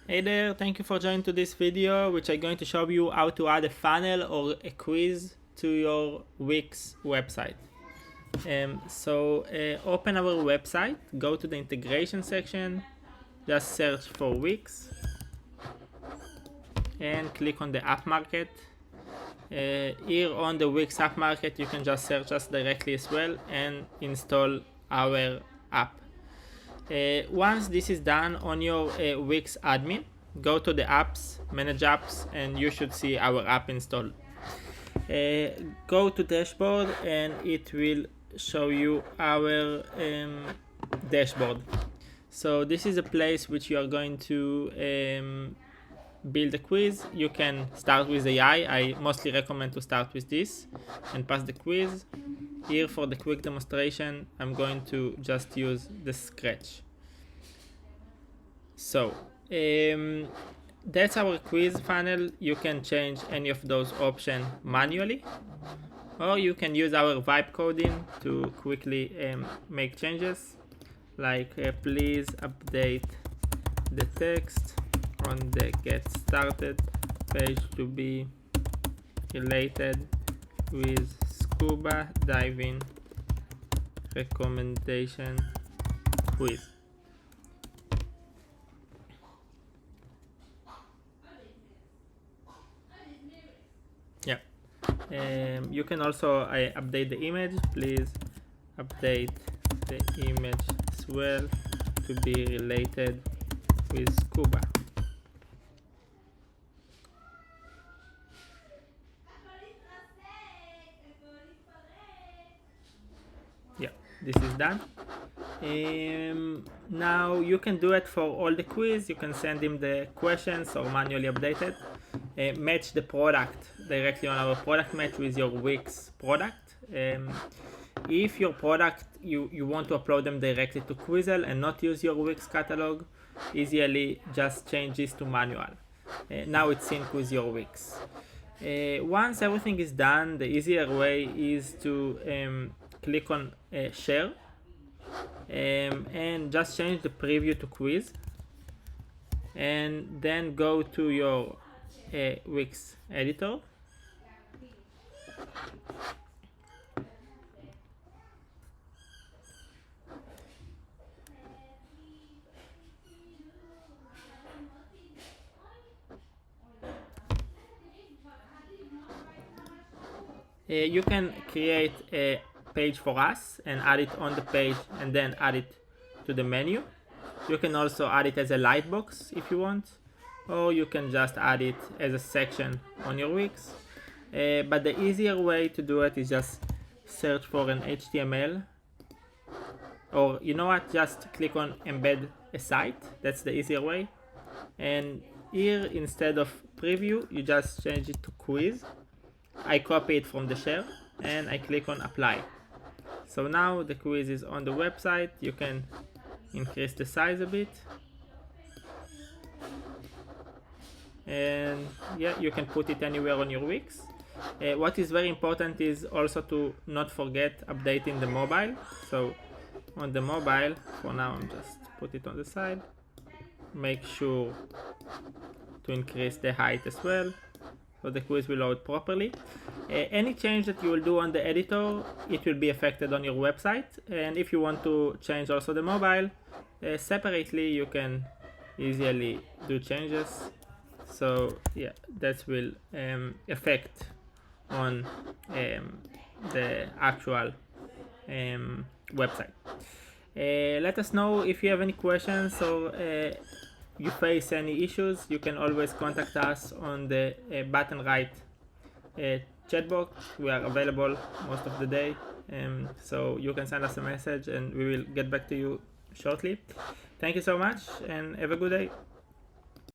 Hey there, thank you for joining to this video, which I'm going to show you how to add a funnel or a quiz to your Wix website. Open our website, go to the integration section, just search for Wix and click on the App Market. Here on the Wix App Market, you can just search us directly as well and install our app. Once this is done on your Wix admin, go to the apps, manage apps, and you should see our app installed. Go to dashboard and it will show you our dashboard. So this is a place which you are going to build a quiz. You can start with AI. I mostly recommend to start with this and pass the quiz. Here for the quick demonstration, I'm going to just use the Scratch. So that's our quiz funnel. You can change any of those options manually, or you can use our vibe coding to quickly make changes, like please update the text on the get started page to be related with scuba diving recommendation quiz. Yeah, you can also update the image. Please update the image as well to be related with scuba. Yeah, this is done. Now you can do it for all the quiz. You can send him the questions or manually update it. Match the product directly on our product match with your Wix product. If your product, you want to upload them directly to Quizzle and not use your Wix catalog, easily just change this to manual. Now it's synced with your Wix. Once everything is done, the easier way is to click on share and just change the preview to quiz, and then go to your Wix editor. You can create a page for us and add it on the page and then add it to the menu. You can also add it as a lightbox if you want, or you can just add it as a section on your Wix. But the easier way to do it is just search for an HTML, or you know what, just click on embed a site. That's the easier way. And here, instead of preview, you just change it to quiz. I copy it from the share and I click on apply. So now the quiz is on the website. You can increase the size a bit, and yeah, you can put it anywhere on your Wix. What is very important is also to not forget updating the mobile. So on the mobile, for now I'm just put it on the side. Make sure to increase the height as well, so the quiz will load properly. Any change that you will do on the editor, it will be affected on your website. And if you want to change also the mobile separately, you can easily do changes. So yeah, that will affect on the actual website. Let us know if you have any questions or you face any issues. You can always contact us on the bottom right chat box. We are available most of the day, so you can send us a message and we will get back to you shortly. Thank you so much and have a good day.